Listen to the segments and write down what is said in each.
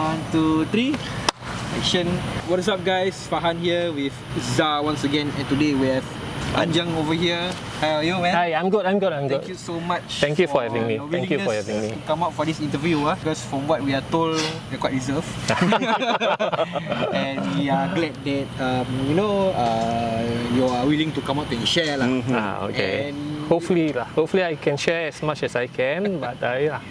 1, 2, 3. Action. What is up, guys? Fahan here with Zah once again, and today we have Anjang over here. How are you, man? Hi, I'm good. Thank you so much. Thank you for having me. your Thank you for having me. willingness to come out for this interview, because from what we are told, you're quite reserved. And we are glad that you are willing to come out and share lah. Okay. And Hopefully I can share as much as I can, but yeah.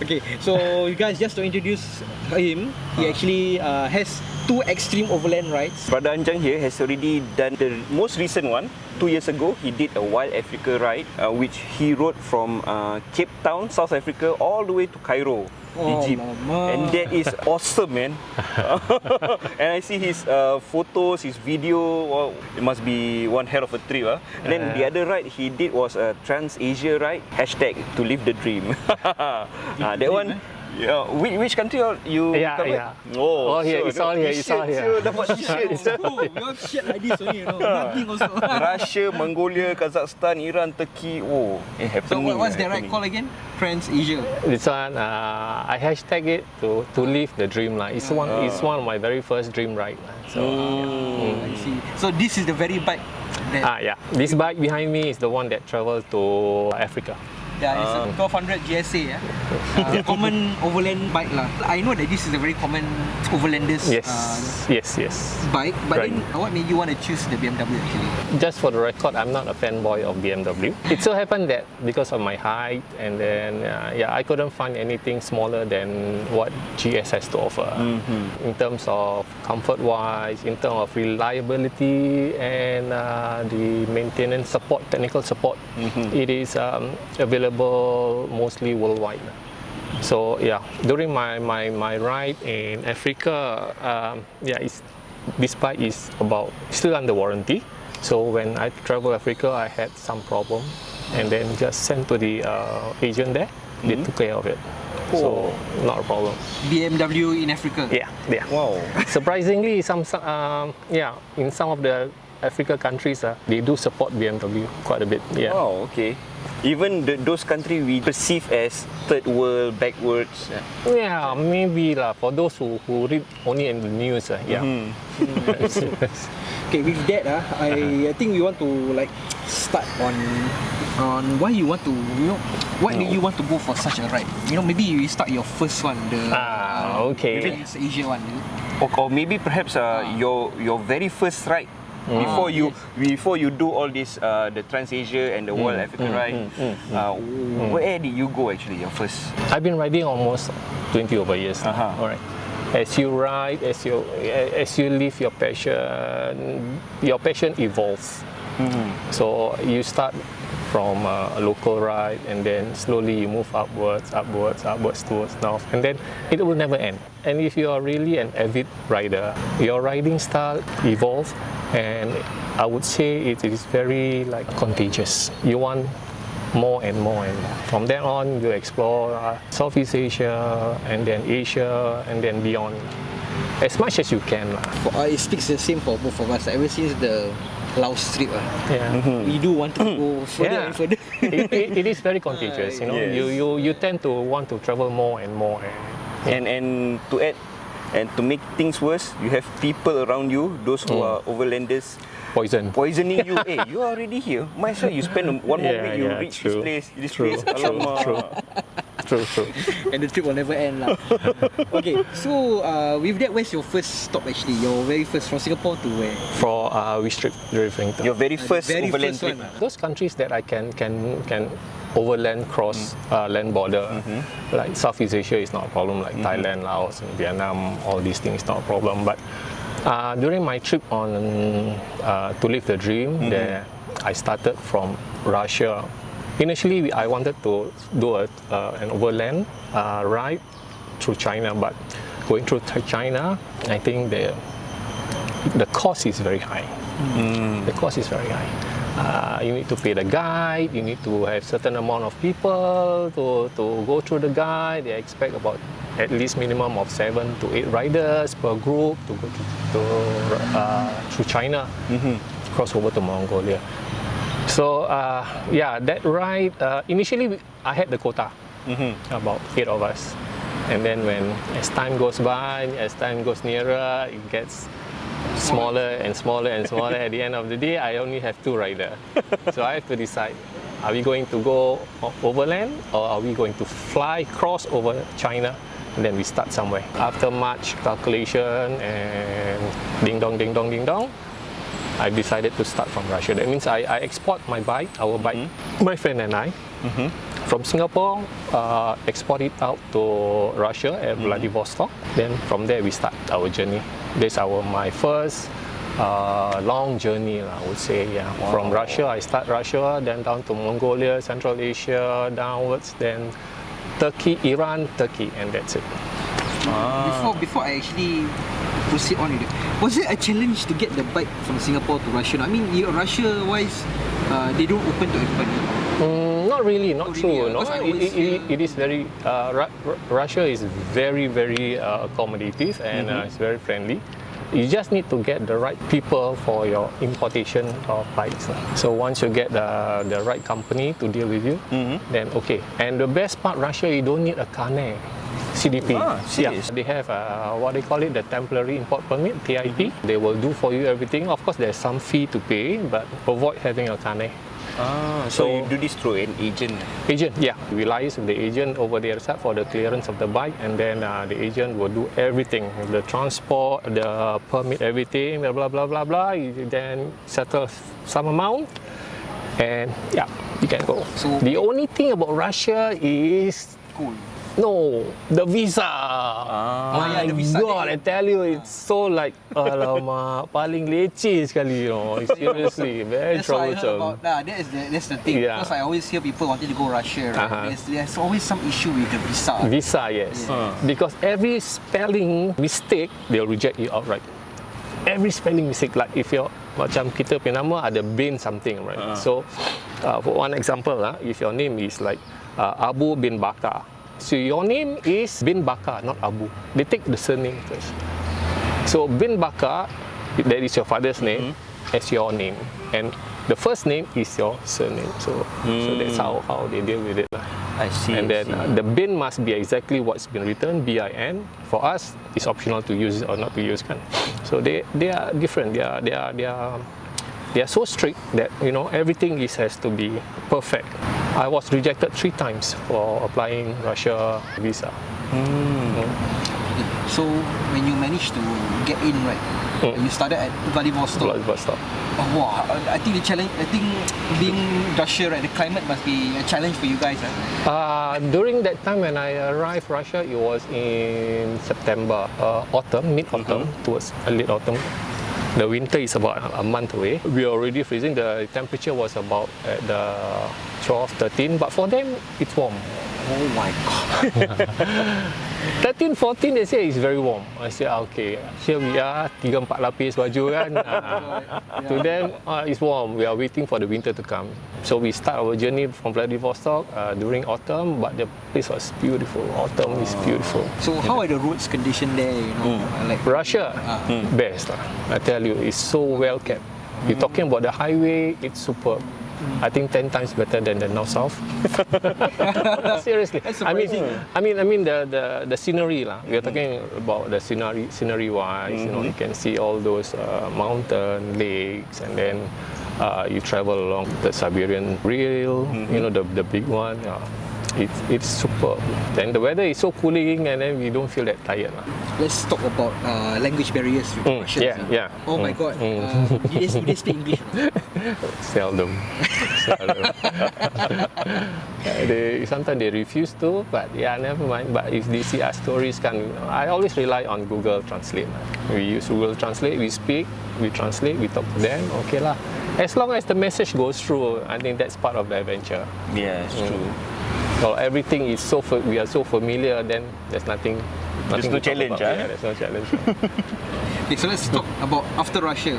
okay, so you guys, just to introduce him, he actually has 2 extreme overland rides. Brother Anjang here has already done the most recent one. 2 years ago, he did a Wild Africa ride, which he rode from Cape Town, South Africa, all the way to Cairo, Egypt. Mama. And that is awesome, man. And I see his photos, his video. Wow, it must be one hell of a trip. And then the other ride he did was a Transasia ride. # to live the dream. That one. Yeah, which country you covered? Yeah. Oh, here, it's all here. Dapat t-shirt. We all shit like this only, nothing also. Russia, Mongolia, Kazakhstan, Iran, Turkey. Oh, So it happening. what's the right call again? Transasia. This one, I hashtag it to live the dream lah. It's one of my very first dream ride lah. So I see. So this is the very bike that this bike behind me is the one that travels to Africa. Yeah, it's a 1200 GSA, common overland bike lah. I know that this is a very common overlanders Yes. bike, but Right. then what made you want to choose the BMW actually? Just for the record, I'm not a fanboy of BMW. It so happened that because of my height, and then I couldn't find anything smaller than what GS has to offer. In terms of comfort-wise, in terms of reliability, and the maintenance support, technical support, it is available mostly worldwide. So during my ride in Africa, this bike is still under warranty. So when I travel Africa, I had some problem, and then just sent to the agent there. They took care of it. So not a problem. BMW in Africa. Yeah. Wow. Surprisingly, in some of the Africa countries, they do support BMW quite a bit. Yeah. Oh, okay. Even those countries we perceive as third world, backwards. Yeah, maybe lah. For those who read only in the news, Okay, with that, I think we want to start on why you want to, what made you want to go for such a ride? Maybe you start your first one, the Asia one. Or maybe perhaps your very first ride. Before you do all this, the Transasia and the World Africa ride, where did you go actually, your first? I've been riding almost 20 over years. All right. As you ride, as you live your passion evolves. So you start from a local ride, and then slowly you move upwards towards north, and then it will never end. And if you are really an avid rider, your riding style evolves, and I would say it is very contagious. You want more and more and more. From then on, you explore Southeast Asia, and then Asia, and then beyond, as much as you can. It speaks the same for both of us. Ever since the Laos trip, we do want to go further and further. It is very contagious. You tend to want to travel more and more. And to add, and to make things worse, you have people around you, those who are overlanders, poisoning you. Hey, you are already here. Might as well you spend one more week, you reach this place. True. And the trip will never end lah. Okay, so with that, where's your first stop actually? Your very first, from Singapore to where? For which trip you're referring to? Your very first overland trip. Those countries that I can overland cross land border, like Southeast Asia is not a problem, like Thailand, Laos, and Vietnam, all these things not a problem. But during my trip on to live the dream, there I started from Russia. Initially, I wanted to do an overland ride through China, but going through China, I think the cost is very high. The cost is very high. You need to pay the guide. You need to have certain amount of people to go through the guide. They expect about at least minimum of 7 to 8 riders per group to go through China, cross over to Mongolia. So that ride, initially I had the quota, about 8 of us. And then as time goes by, as time goes nearer, it gets smaller and smaller and smaller. At the end of the day, I only have 2 riders. So I have to decide, are we going to go overland or are we going to fly cross over China? And then we start somewhere. After much calculation and ding dong, ding dong, ding dong, I decided to start from Russia. That means I export my bike, our bike, my friend and I, from Singapore, export it out to Russia at Vladivostok. Then from there we start our journey. This is my first long journey, I would say. Yeah. Wow. From Russia, I start Russia, then down to Mongolia, Central Asia, downwards, then Turkey, Iran, Turkey, and that's it. Before I actually proceed on with it, was it a challenge to get the bike from Singapore to Russia? I mean, Russia-wise, they don't open to everybody. Not really, not true. Really, no, it is very. Russia is very, very accommodative and it's very friendly. You just need to get the right people for your importation of bikes. So once you get the right company to deal with you, then okay. And the best part, Russia, you don't need a Canon. CDP. They have what they call it, the temporary import permit, TIP. They will do for you everything. Of course, there's some fee to pay, but avoid having a Canon. So you do this through an agent? Agent, yeah. We liaise with the agent over there for the clearance of the bike, and then the agent will do everything, the transport, the permit, everything, blah, blah, blah, blah, blah. You then settle some amount, and yeah, you can go. So the only thing about Russia is cool. No, the visa. My the visa God, I tell you, it's so like, alamak, paling leceh sekali, seriously, very troublesome. That's the thing, because I always hear people wanting to go Russia, right? There's always some issue with the visa. Visa, yes. Because every spelling mistake, they'll reject you outright. Every spelling mistake, like if you're, macam kita punya nama ada bin something, right? So, for one example, if your name is like Abu bin Bakar, so your name is bin Bakar, not Abu. They take the surname first. So bin Bakar, that is your father's name, as your name, and the first name is your surname. So that's how they deal with it. I see. And then the bin must be exactly what's been written, BIN. For us, it's optional to use it or not to use. So they are different. They are so strict that everything has to be perfect. I was rejected 3 times for applying Russia visa. So when you managed to get in, right, you started at Vladivostok. Wow, I think the challenge. I think being Russia, right, the climate must be a challenge for you guys. During that time when I arrived Russia, it was in September, autumn, mid-autumn, towards late autumn. The winter is about a month away. We are already freezing. The temperature was about at the 12, 13, but for them, it's warm. Oh my God. 13, 14, they say it's very warm. I said, okay, here we are, 3-4 lapis baju kan. To them, it's warm. We are waiting for the winter to come. So we start our journey from Vladivostok during autumn, but the place was beautiful. Autumn is beautiful. So how are the roads condition there? Like Russia, best. I tell you, it's so well kept. You're talking about the highway, it's superb. I think 10 times better than the north south. Seriously, I mean the scenery lah. We are talking about the scenery wise. You can see all those mountain lakes, and then you travel along the Siberian rail. The big one. It's superb. Then the weather is so cooling, and then we don't feel that tired. Let's talk about language barriers with Russians. Yeah. Oh my God. Do they speak English? Seldom. Sometimes they refuse to, but yeah, never mind. But if they see our stories, I always rely on Google Translate. We use Google Translate, we speak, we translate, we talk to them, okay lah. As long as the message goes through, I think that's part of the adventure. Yeah, it's true. Well, everything is we are so familiar, then there's nothing. There's no challenge, Yeah, there's no challenge. Okay, so let's talk about after Russia.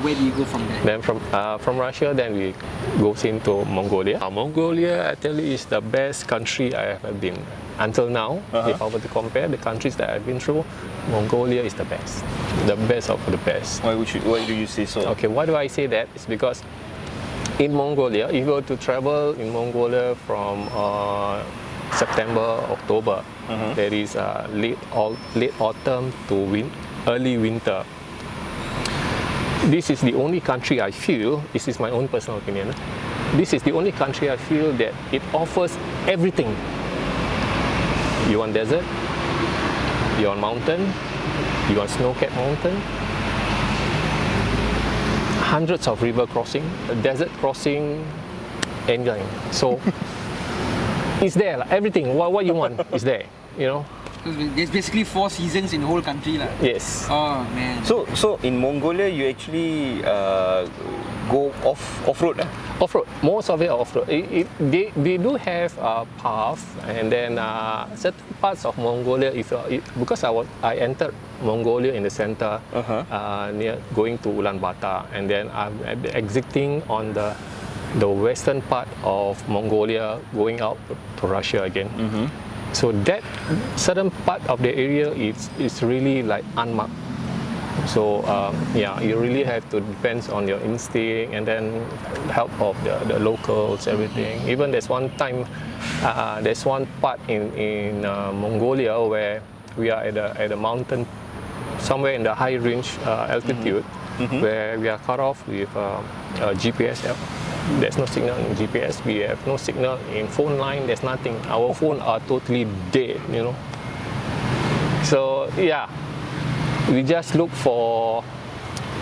Where do you go from there? Then from Russia, then we go into Mongolia. Mongolia, I tell you, is the best country I have ever been. Until now, if I were to compare the countries that I've been through, Mongolia is the best of the best. Why do you say so? Okay, why do I say that? It's because in Mongolia, if you were to travel in Mongolia from September, October. There is late autumn to early winter. This is the only country I feel, this is my own personal opinion, this is the only country I feel that it offers everything. You want desert, you want mountain, you want snow-capped mountain, hundreds of river crossing, desert crossing, anything. So it's there, everything, what you want is there, you know. There's basically 4 seasons in the whole country lah. Yes. Oh man. So in Mongolia, you actually go off-road? Off-road, most of it are off-road. They do have a path, and then certain parts of Mongolia, because I entered Mongolia in the center, near going to Ulaanbaatar, and then I'm exiting on the western part of Mongolia, going out to Russia again. So that certain part of the area is really like unmarked. So yeah, you really have to depend on your instinct and then help of the locals, everything. Even there's one time, there's one part in Mongolia where we are at a mountain, somewhere in the high range altitude, where we are cut off with GPS. There's no signal in GPS. We have no signal in phone line. There's nothing. Our phones are totally dead, you know. So yeah, we just look for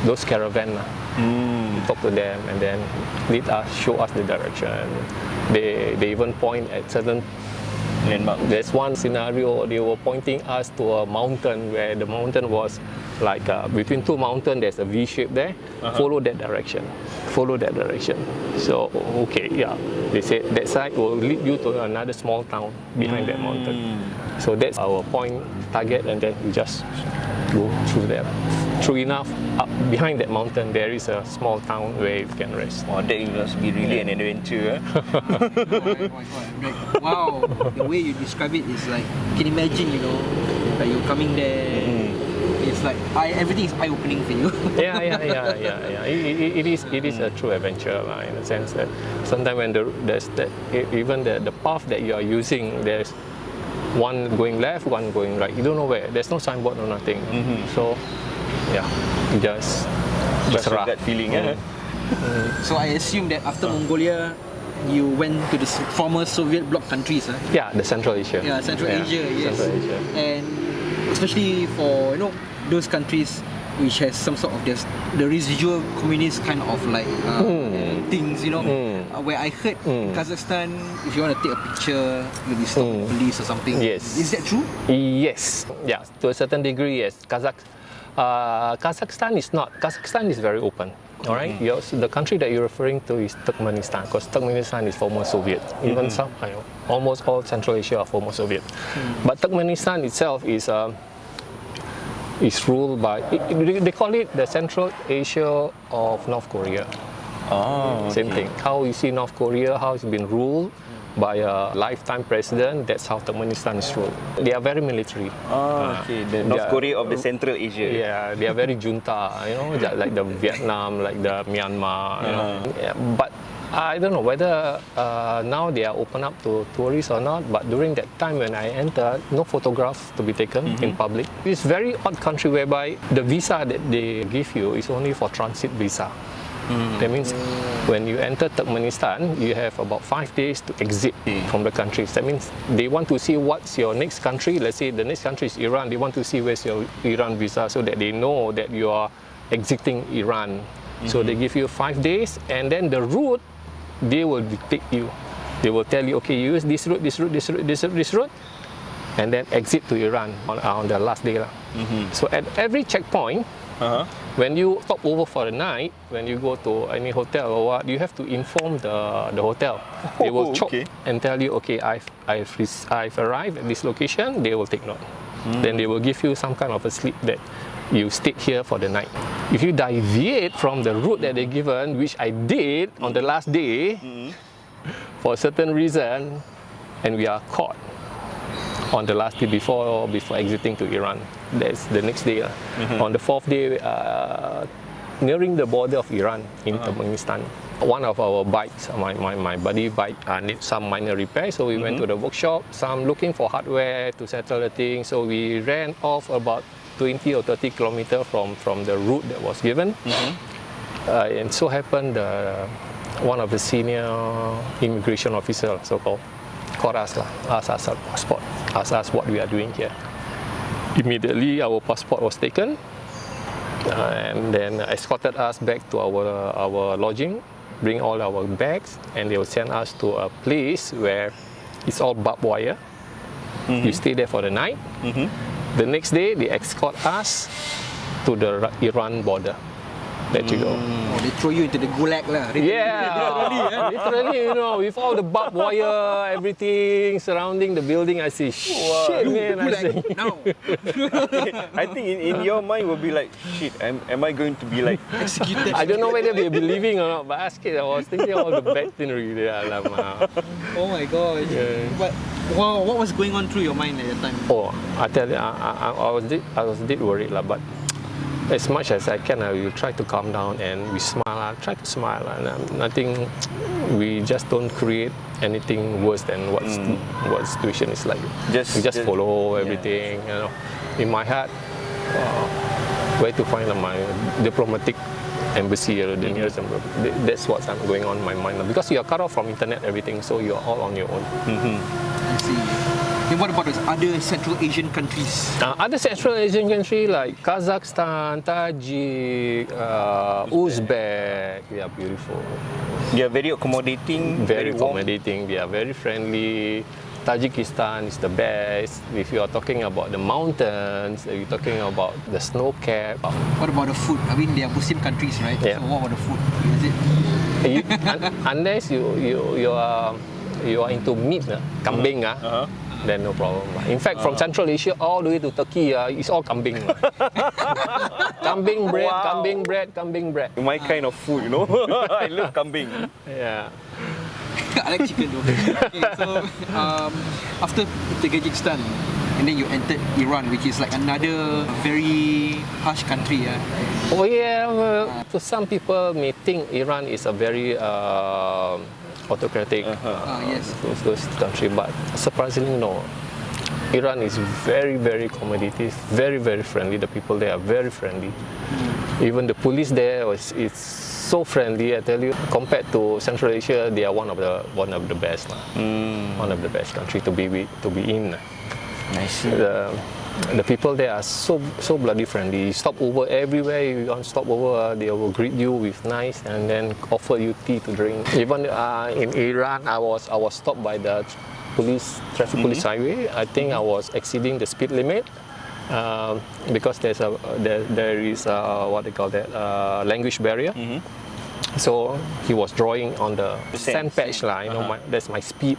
those caravan. Talk to them and then show us the direction. They even point at certain landmark. There's one scenario, they were pointing us to a mountain where the mountain was like between 2 mountains, there's a V shape there. Follow that direction. Follow that direction. So, okay, yeah. They said that side will lead you to another small town behind that mountain. So that's our point, target, and then we just go through there. True enough, up behind that mountain, there is a small town where you can rest. Oh, that must be really an adventure. Wow, the way you describe it is like, you can imagine, you know, like you're coming there. It's like everything is eye-opening for you. Yeah. It is a true adventure, in the sense that sometimes when there's even the path that you are using, there's one going left, one going right. You don't know where. There's no signboard or nothing. So yeah, just that feeling. So I assume that after Mongolia, you went to the former Soviet bloc countries. Yeah, the Central Asia. Yeah, Central Asia. Yes. Central Asia. And especially for those countries which has some sort of the residual communist kind of like things, where I heard Kazakhstan, if you want to take a picture, you'll be stopped by police or something. Yes. Is that true? Yes. Yeah, to a certain degree, yes. Kazakhstan is not. Kazakhstan is very open. All right. The country that you're referring to is Turkmenistan, because Turkmenistan is former Soviet. Even some, almost all Central Asia are former Soviet. But Turkmenistan itself is ruled by, they call it the Central Asia of North Korea. Same thing. How you see North Korea, how it's been ruled by a lifetime president, that's how Turkmenistan is ruled. They are very military. The North Korea of the Central Asia. Yeah, they are very junta, like the Vietnam, like the Myanmar. Yeah, but I don't know whether now they are open up to tourists or not, but during that time when I entered, no photograph to be taken in public. It's a very odd country whereby the visa that they give you is only for transit visa. That means when you enter Turkmenistan, you have about 5 days to exit from the country. That means they want to see what's your next country. Let's say the next country is Iran. They want to see where's your Iran visa so that they know that you are exiting Iran. So they give you 5 days, and then the route, they will dictate you. They will tell you, okay, you use this route, this route, this route, this route, and then exit to Iran on the last day. So at every checkpoint, when you stop over for the night, when you go to any hotel or what, you have to inform the hotel. They will check and tell you, okay, I've arrived at this location. They will take note. Then they will give you some kind of a slip that you stayed here for the night. If you deviate from the route that they're given, which I did on the last day, for a certain reason, and we are caught on the last day before exiting to Iran. That's the next day. On the 4th day, nearing the border of Iran in Turkmenistan, one of our bikes, my buddy bike needs some minor repair, so we went to the workshop, looking for hardware to settle the thing. So we ran off about 20 or 30 kilometers from the route that was given. And so happened one of the senior immigration officer, so-called, called us, asked us our passport, asked us what we are doing here. Immediately our passport was taken, and then escorted us back to our lodging, bring all our bags, and they will send us to a place where it's all barbed wire. You stay there for the night. The next day, they escort us to the Iran border. There you go. Oh, they throw you into the gulag lah. Yeah, literally, with all the barbed wire, everything surrounding the building, I say, shit, man. I say, now. I think in your mind will be like, shit, am I going to be like Executed. I don't know whether they'll be believing or not, but I was thinking all the bad things there. Oh my gosh. Yeah. But wow, what was going on through your mind at that time? Oh, I tell you, I was a bit worried, but as much as I can, I will try to calm down and we smile. Try to smile, and nothing. We just don't create anything worse than what situation is like. We just follow everything. In my heart, where to find my diplomatic embassy or the nearest embassy. That's what's going on in my mind because you are cut off from internet, everything, so you are all on your own. I see. Then what about those other Central Asian countries? Other Central Asian countries like Kazakhstan, Tajik, Uzbek, they are beautiful. They are very accommodating, Very warm. accommodating, they are very friendly. Tajikistan is the best. If you are talking about the mountains, you're talking about the snow cap. What about the food? I mean, they are Muslim countries, right? Yeah. So what about the food? Is it? Unless you are into meat, kambing, then no problem. In fact, from Central Asia all the way to Turkey, it's all kambing. Kambing bread, kambing bread, kambing bread. My kind of food, I love kambing. Yeah. I like chicken though. Okay, so after Tajikistan, and then you entered Iran, which is like another very harsh country. Oh yeah, to some people may think Iran is a very autocratic Yes. those country, but surprisingly no. Iran is very, very accommodative, very, very friendly. The people there are very friendly. Even the police there is so friendly. I tell you, compared to Central Asia, they are one of the best. One of the best country to be in. I see. The people there are so bloody friendly. You stop over everywhere. You want to stop over, they will greet you with nice and then offer you tea to drink. Even in Iran, I was stopped by the traffic police highway. I think I was exceeding the speed limit because there is what they call that language barrier. So he was drawing on the sand patch that's my speed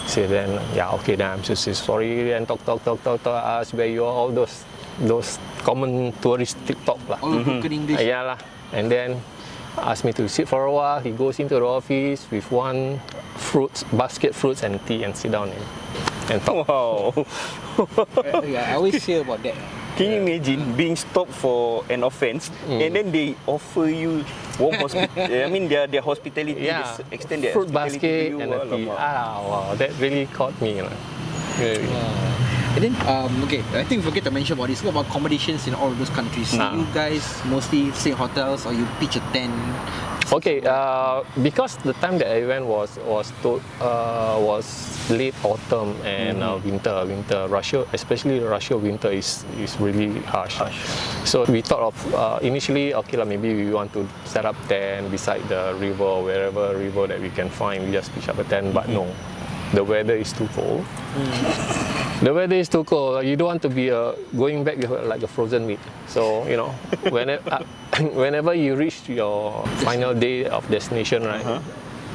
So then, okay, then I'm just sorry and talk, ask where you are, all those common tourist TikTok lah. All broken English. Yeah lah. And then asked me to sit for a while. He goes into the office with one basket fruits and tea and sit down and talk. Wow. I always hear about that. Can you imagine being stopped for an offence and then they offer you warm hospitality? I mean, their hospitality, they extend their fruit hospitality basket to you. and a tea. Wow, that really caught me. Really. And then, okay, I think we forget to mention about this. What about accommodations in all of those countries? You guys mostly stay in hotels or you pitch a tent? Okay, because the time that I went was late autumn and winter. Russia, especially Russia winter is really harsh. So we thought of initially, okay lah, maybe we want to set up tent beside the river or wherever river that we can find. We just pitch up a tent, but no, the weather is too cold. The weather is too cold. You don't want to be going back like a frozen meat. So whenever you reach your final day of destination, right,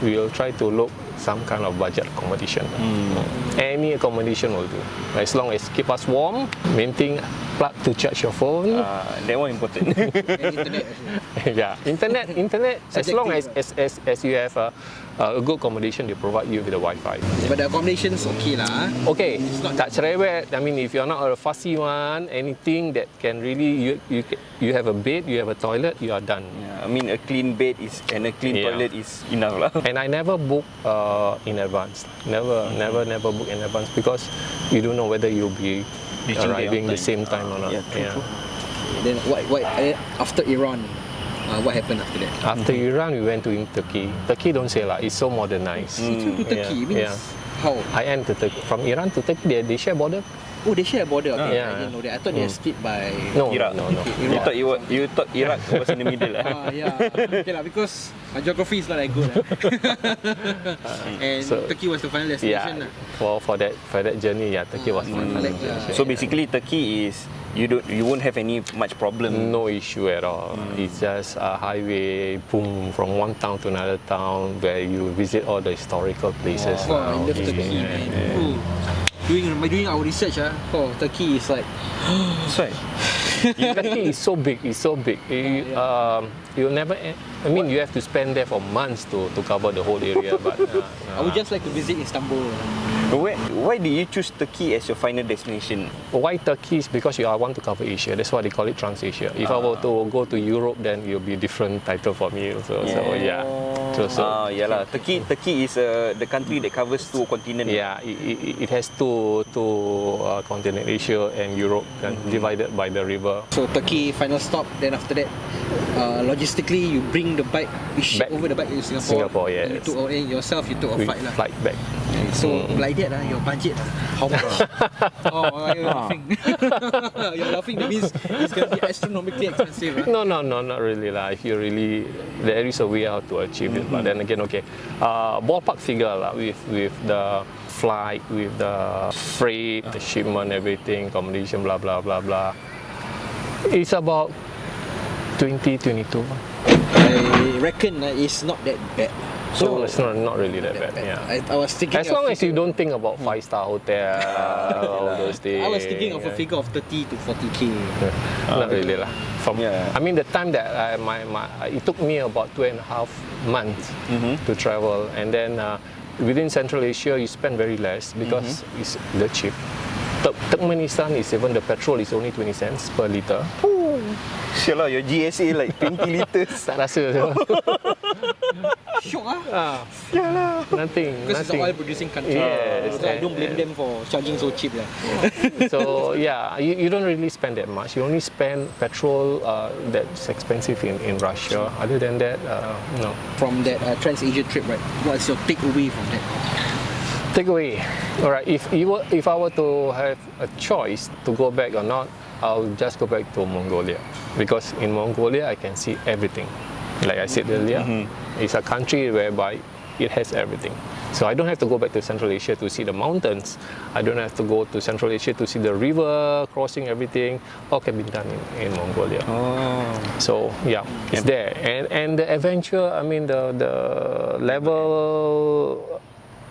we will try to look some kind of budget accommodation. Any accommodation will do, as long as keep us warm, main thing, plug to charge your phone. That one important. Internet. Yeah, internet. As long as you have a good accommodation, they provide you with the Wi-Fi. But the accommodations okay lah. Okay, It's not tak cerewet. I mean, if you're not a fussy one, anything that can really you have a bed, you have a toilet, you are done. I mean, a clean bed and a clean toilet is enough lah. And I never book in advance. Never book in advance because you don't know whether you'll be Reaching arriving there on the same time or not. Yeah, true. Then what after Iran, what happened after that? After Iran, we went to Turkey. Turkey, don't say lah, it's so modernized. To Turkey means how? I am to Turkey. From Iran to Turkey, they share border. Oh, they share a border. Okay, Yeah. I didn't know that. I thought they are split by. No, Iraq. no. Iraq. You thought Iraq was in the middle lah. Yeah. Okay lah, because geography is not that good. And So, Turkey was the final destination. Yeah, for that journey, Turkey was my final destination. So basically, Turkey is you won't have any much problem. No issue at all. It's just a highway, boom, from one town to another town where you visit all the historical places. Oh, I love Turkey, man. Ooh. Doing our research, Turkey is like. That's right. Turkey is so big. You'll never. I mean, you have to spend there for months to cover the whole area. But I would just like to visit Istanbul. Why did you choose Turkey as your final destination? why Turkey is because I want to cover Asia. That's why they call it Transasia. If I were to go to Europe, then it'll be a different title for me. So yeah. Turkey is the country that covers 2 continents. Yeah, it has two continent, Asia and Europe, and divided by the river. So Turkey final stop. Then after that, logistically you bring the bike, you ship Back. over the bike in Singapore. Yes. You took yourself. You took a flight lah. Flight back. So like that your budget how much? You're laughing. You're laughing. That means it's gonna be astronomically expensive. No, not really lah. If you really, there is a way how to achieve it. But then again, ballpark figure lah with the flight, with the freight, the shipment, everything, accommodation, blah blah blah blah. It's about 22. I reckon it's not that bad. So it's not really that bad. Yeah. I was thinking. As long as you don't think about 5-star hotel, all those things. I was thinking of a figure of 30 to 40k. Not really lah. I mean, the time that it took me about 2.5 months to travel, and then within Central Asia, you spend very less because it's the cheap. Turkmenistan is even the petrol is only 20 cents per liter. Syalah, your GSA like 20 liters. Tak rasa. Syok Yalah. Nothing. Because it's an oil producing country. Yes. So I don't blame them for charging so cheap lah. So yeah, you don't really spend that much. You only spend petrol that's expensive in Russia. Other than that, no. From that Transasia trip, right? What's your takeaway from that? Takeaway. All right. If I were to have a choice to go back or not, I'll just go back to Mongolia, because in Mongolia I can see everything. Like I said earlier, it's a country whereby it has everything. So I don't have to go back to Central Asia to see the mountains. I don't have to go to Central Asia to see the river crossing, everything. All can be done in Mongolia. So yeah, it's there. And the adventure, I mean the level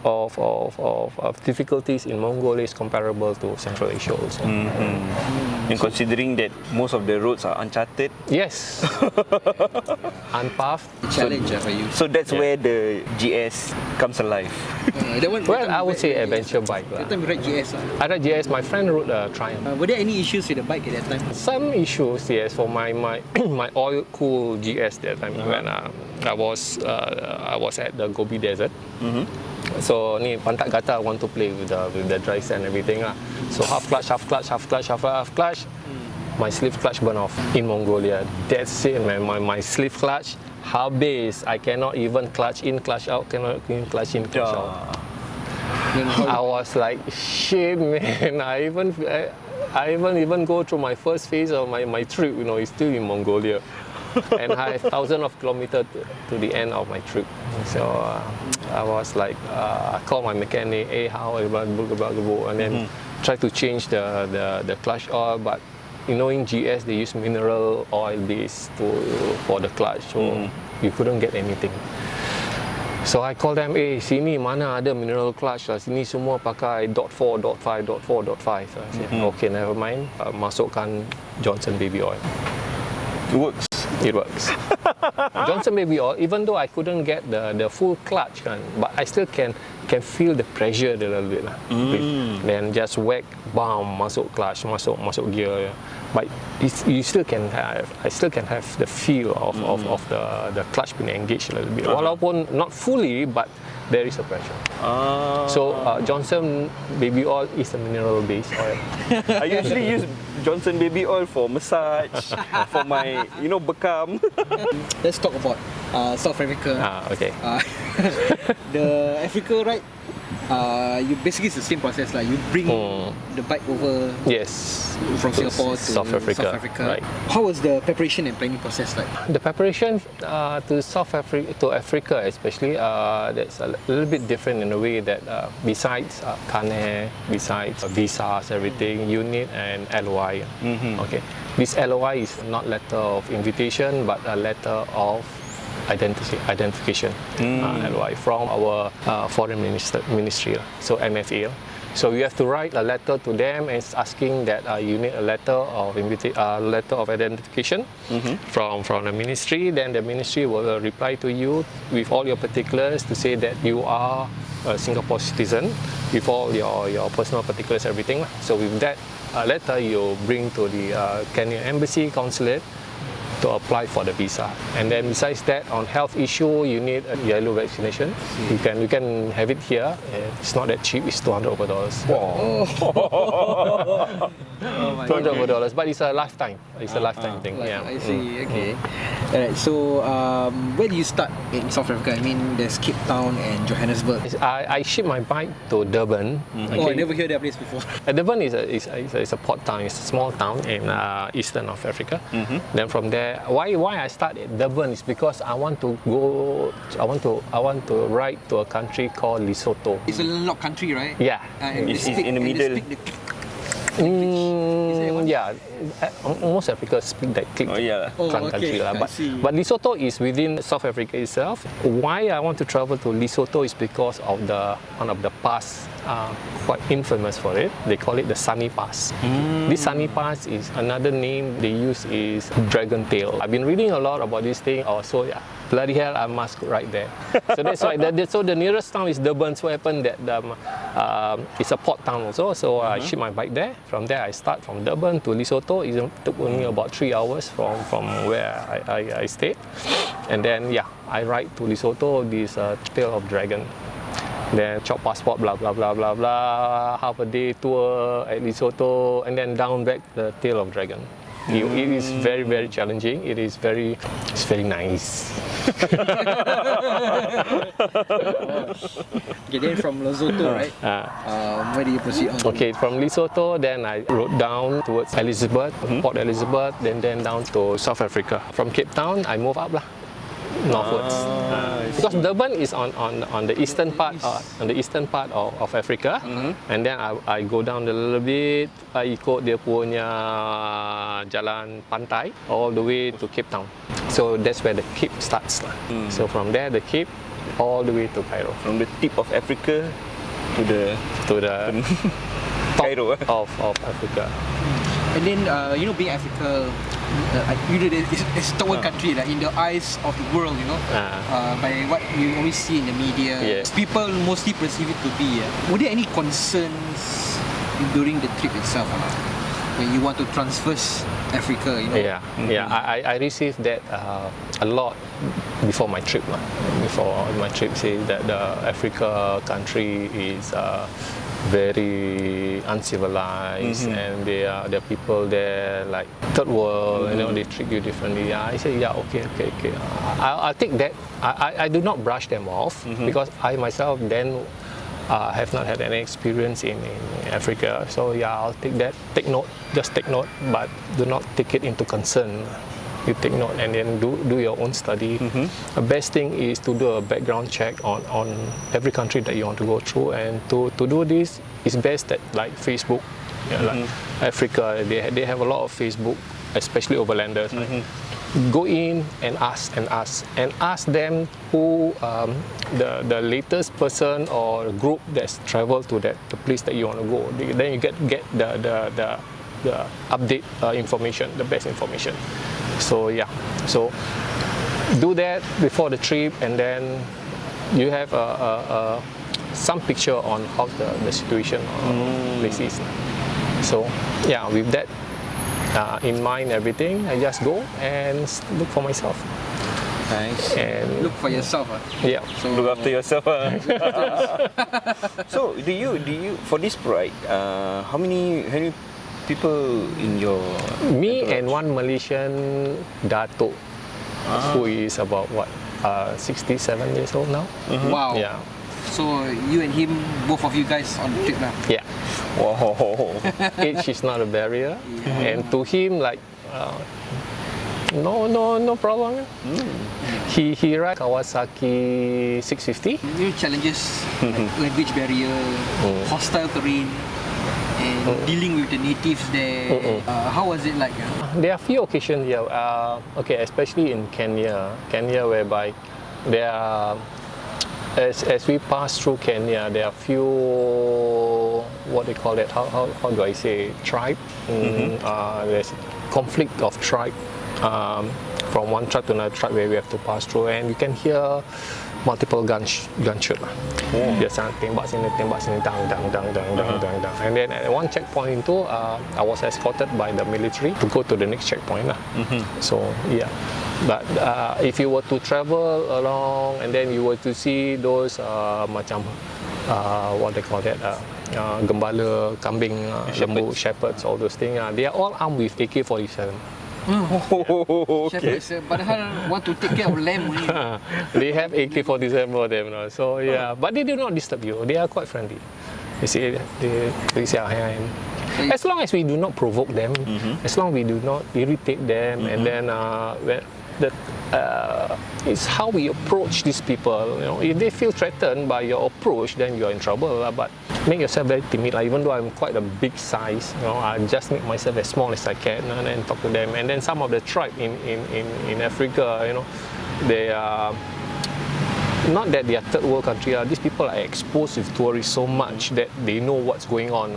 of difficulties in Mongolia is comparable to Central Asia also. And considering that most of the roads are uncharted. Yes. Unpaved. Challenge for you. So that's where the GS comes alive. Well, I would say adventure bike. That time you ride GS. I ride GS, my friend rode a Triumph. Were there any issues with the bike at that time? Some issues, yes, for my my oil-cooled GS that time when I was at the Gobi Desert. So ni pantat kata I want to play with the dry sand and everything lah. So half clutch. My sleeve clutch burn off in Mongolia. That's it, man. My sleeve clutch habis. I cannot even clutch in, clutch out. Cannot even clutch in, clutch out. I was like, shit, man. I even go through my first phase of my trip. You know, it's still in Mongolia. And I have thousands of kilometers to the end of my trip. So I was like, I called my mechanic, hey, how, and then try to change the clutch oil. But you know, in GS they use mineral oil base for the clutch, so you couldn't get anything. So I call them, sini mana ada mineral clutch lah, sini semua pakai .4, .5, .4, .5. So I said, okay, never mind, masukkan Johnson baby oil. It works. It works. Johnson baby oil, even though I couldn't get the full clutch kan, but I still can feel the pressure a little bit lah. Then just whack, bam, masuk clutch, masuk gear. But you still can have, I still can have the feel of the clutch being engaged a little bit. Walaupun not fully, but there is a pressure. So Johnson baby oil is a mineral-based oil. I usually use Johnson baby oil for massage, for my, bekam. Let's talk about South Africa. Okay. The Africa ride, you basically it's the same process like you bring the bike over from Singapore to South Africa. Right. How was the preparation and planning process like? The preparation to Africa especially, that's a little bit different in a way that besides Canon, besides visas, everything, you need an LOI. Okay. This LOI is not letter of invitation but a letter of identification, LOI from our foreign ministry, so MFA. So you have to write a letter to them and asking that you need a letter of identification from the ministry. Then the ministry will reply to you with all your particulars to say that you are a Singapore citizen with all your personal particulars, everything. So with that letter, you bring to the Kenyan embassy consulate to apply for the visa. And then besides that, on health issue, you need a yellow vaccination. You can have it here. It's not that cheap. It's $200 over. Wow. $200 over, but it's a lifetime. It's a lifetime thing. Yeah. I see. Okay. Alright. So where do you start in South Africa? I mean, there's Cape Town and Johannesburg. I shipped my bike to Durban. Okay. Oh, I never heard that place before. Durban is a port town. It's a small town in eastern of Africa. Then from there, why I start at Durban is because I want to ride to a country called Lesotho. It's a landlocked country, right? Yeah. It's in the middle. Most Africa speak that country. But Lesotho is within South Africa itself. Why I want to travel to Lesotho is because of one of the pass, quite infamous for it. They call it the Sunny Pass. This Sunny Pass is another name they use is Dragon Tail. I've been reading a lot about this thing. Bloody hell, I must ride there. So that's why. So the nearest town is Durban. So happened that it's a port town also. So I ship my bike there. From there, I start from Durban to Lesotho. It took only about 3 hours from where I stayed. And then I ride to Lesotho. This Tail of Dragon. Then chop passport, blah blah blah blah blah. Half a day tour at Lesotho, and then down back the Tail of Dragon. It is very, very challenging. It's very nice. Okay, then from Lesotho, right? Where do you proceed on? Okay, from Lesotho, then I rode down towards Elizabeth, Port Elizabeth, then down to South Africa. From Cape Town, I move up northwards. Because Durban is on the eastern part of Africa, and then I go down a little bit. I ikut dia punya jalan pantai all the way to Cape Town. So that's where the Cape starts. So from there, the Cape all the way to Cairo. From the tip of Africa to the Cairo of Africa. And then being Africa, it's a third country, like in the eyes of the world, by what you always see in the media. Yes. People mostly perceive it to be. Were there any concerns during the trip itself, when you want to traverse Africa? I received that a lot before my trip. Say that the Africa country is very uncivilized, and the people there like third world, they treat you differently. I say okay. I'll take that. I do not brush them off because I myself then have not had any experience in Africa. So I'll take that. Take note, but do not take it into concern. You take note and then do your own study. The best thing is to do a background check on every country that you want to go through, and to do this is best at like Facebook. Like Africa, they have a lot of Facebook, especially Overlanders. go in and ask them who the latest person or group that's traveled to the place that you want to go. Then you get the update information, the best information. So yeah, so do that before the trip, and then you have some picture on how the situation place is. So yeah, with that in mind, everything, I just go and look for myself. Nice. And Look for yourself. yeah. So look after yourself. So do you for this ride? How many people in your? Me entourage? and one Malaysian Dato, who is about 67 years old now. Wow. Yeah. So you and him, both of you guys on the trip lah. Yeah. Wow. Age is not a barrier, and to him, like no problem. He rides Kawasaki 650. New challenges like language barrier, hostile terrain, and dealing with the natives there. How was it like? There are few occasions here, especially in Kenya, whereby there are, as we pass through Kenya, there are few, what they call it, how do I say, tribe. There's conflict of tribe from one tribe to another tribe where we have to pass through, and you can hear multiple gunshot. Biasa tembak sini, dang. And then at one checkpoint itu, I was escorted by the military to go to the next checkpoint lah. So yeah, but if you were to travel along and then you were to see those macam what they call that, gembala, kambing, lembu, shepherds, all those things, they are all armed with AK-47. Okay. Shepherds, padahal want to take care of lamb only. They have AK-47 for them, so yeah. But they do not disturb you. They are quite friendly. You see, they say, as long as we do not provoke them, as long as we do not irritate them, and then it's how we approach these people. You know, if they feel threatened by your approach, then you're in trouble. But make yourself very timid. Even though I'm quite a big size, I just make myself as small as I can and then talk to them. And then some of the tribe in Africa, they are not that they are third world country. These people are exposed with tourists so much that they know what's going on.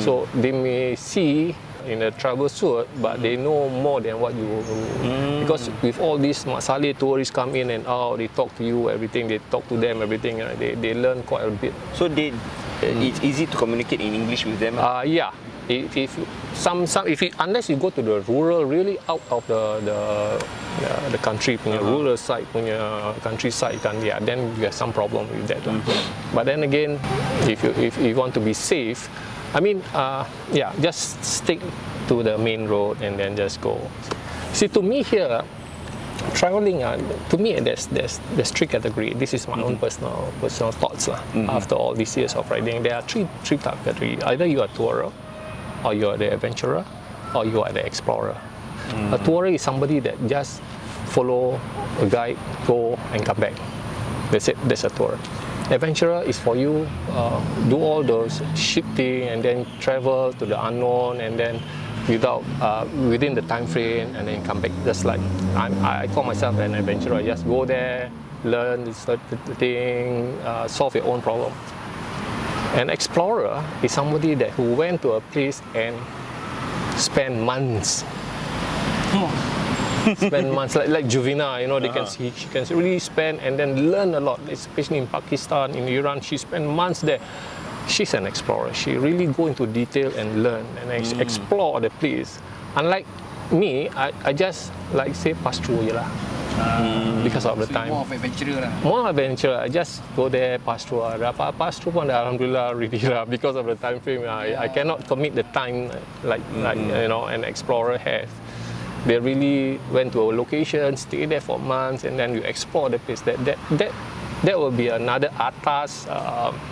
So they may see in a travel suit, but they know more than what you because with all these Masaleh tourists come in and out, they talk to you, everything, they talk to them, everything, they learn quite a bit. So it's easy to communicate in English with them? Yeah. Unless you go to the rural, really out of the country, rural side, countryside, then you have some problem with that. But then again, if you want to be safe, just stick to the main road and then just go. See, to me here, traveling, to me, there's three categories. This is my own personal thoughts. After all these years of riding, there are three type of categories. Either you are a tourer, or you are the adventurer, or you are the explorer. A tourer is somebody that just follow a guide, go and come back. That's it. That's a tourer. Adventurer is for you do all those shifting and then travel to the unknown and then within the time frame and then come back. Just like I call myself an adventurer. I just go there, learn the thing, solve your own problem. An explorer is somebody who went to a place and spend months. Spend months like Juvina, she can really spend and then learn a lot, especially in Pakistan, in Iran. She spent months there. She's an explorer. She really go into detail and learn and explore the place. Unlike me, I just say pass through je lah. Because of the time. More of adventurer lah. More adventure. I just go there, pass through. Pass through pun alhamdulillah really lah. Because of the time frame, I cannot commit the time like an explorer has. They really went to a location, stay there for months, and then you explore the place. That will be another atas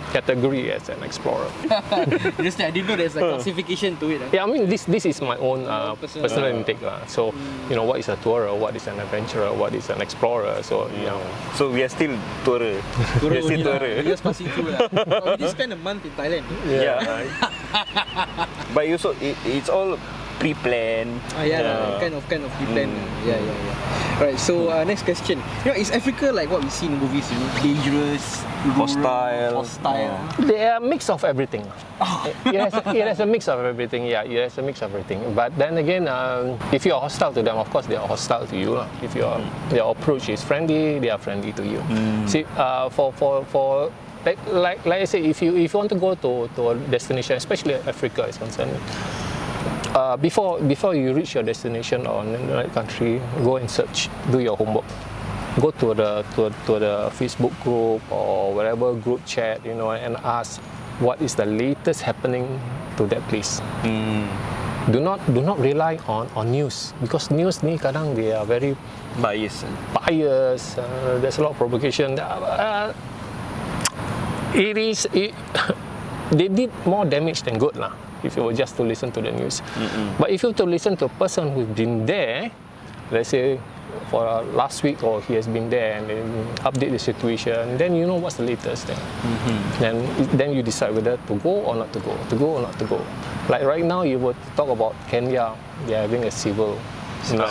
category as an explorer. I didn't know there's a classification to it. Yeah, this is my own personal intake. So, what is a tourer, what is an adventurer, what is an explorer. So, So we are still tourer. We are still tourer. We just passing through lah. We just spend a month in Thailand. Yeah. But also, it's all pre-planned. Kind of pre-planned. Yeah. Right. So next question. Is Africa like what we see in movies? Dangerous, rural, hostile. They are a mix of everything. It has a mix of everything. Yeah, it has a mix of everything. But then again, if you are hostile to them, of course they are hostile to you. If your approach is friendly, they are friendly to you. See, for like I say, if you want to go to a destination, especially Africa is concerned, before you reach your destination or another country, go and search, do your homework. Go to the Facebook group or whatever group chat, and ask what is the latest happening to that place. Do not rely on news, because news ni kadang they are very Bias. There's a lot of provocation. They did more damage than good lah, if you were just to listen to the news. But if you were to listen to a person who's been there, let's say for last week, or he has been there, and then update the situation, then you know what's the latest then. Then you decide whether to go or not to go. Like right now, you would talk about Kenya, they're having a civil war.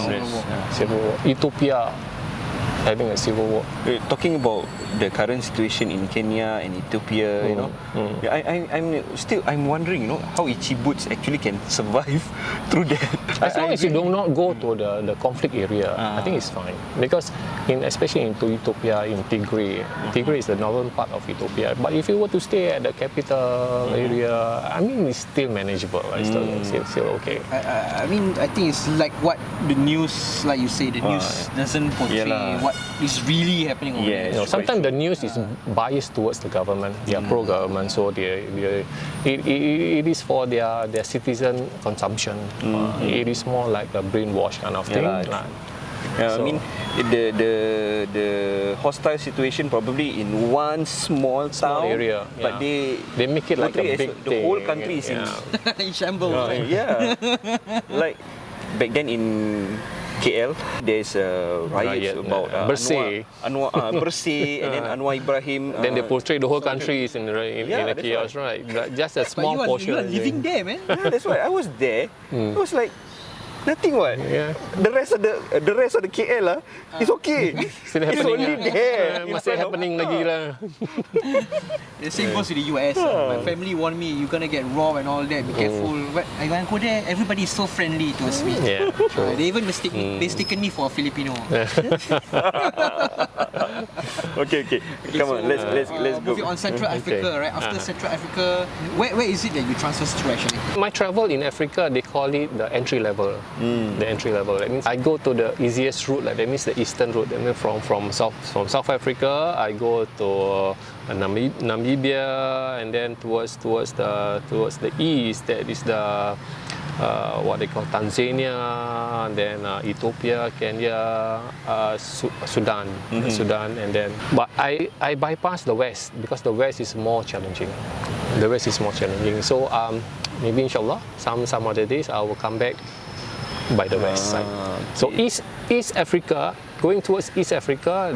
Ethiopia having a civil war. Talking about the current situation in Kenya and Ethiopia, I'm wondering, how Ichi Boots actually can survive through that. As long as you do not go to the conflict area, I think it's fine. Because especially in Ethiopia, in Tigray is the northern part of Ethiopia. But if you were to stay at the capital area, I mean, it's still manageable. It's still okay. I think it's like what the news, like you say, the news doesn't portray what is really happening over there. Sometimes the news is biased towards the government. They are pro-government, so it is for their citizen consumption. It is more like a brainwash kind of thing. The hostile situation probably in one small town area, but they make it like a big the thing. whole country is in shambles. Like back then in KL, there's a riot about Bersih. Bersih, and then Anwar Ibrahim. Then they portray the whole country is in a chaos, right? But just a small portion. You are living there, man. Yeah, that's why I was there. It was like nothing. Yeah. The rest of the KL is okay. Still It's happening. only there. Masih happening lagi lah. The same goes to the US. My family warned me, you're gonna get robbed and all that. Be careful. But when I go there, everybody is so friendly towards me. Yeah, true. They even mistaken me for a Filipino. Okay. Come on, let's go. Moving on Central Africa, right? After Central Africa, where is it that you transfer to actually? My travel in Africa, they call it the entry level. The entry level. That means I go to the easiest route. That means the eastern route. That means from South Africa, I go to Namibia, and then towards the east, that is the what they call Tanzania, and then Ethiopia, Kenya, Sudan, and then. But I bypass the west because the west is more challenging. So maybe inshallah, some other days I will come back by the west side. So East Africa, going towards East Africa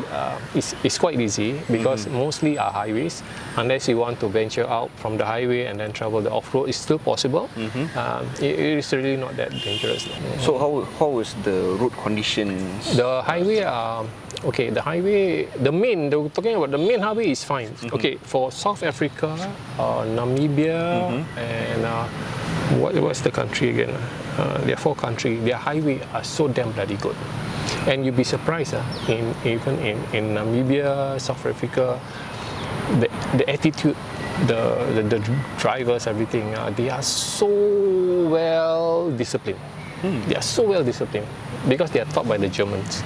is quite easy because mostly are highways. Unless you want to venture out from the highway and then travel the off-road, it's still possible. It is really not that dangerous. So how is the road conditions? The highway okay. The highway, talking about the main highway is fine. Okay, for South Africa, Namibia, and what's the country again? There are 4 countries. Their highway are so damn bloody good, and you'd be surprised. Even in Namibia, South Africa, the attitude, the drivers, everything, they are so well disciplined. They are so well disciplined because they are taught by the Germans.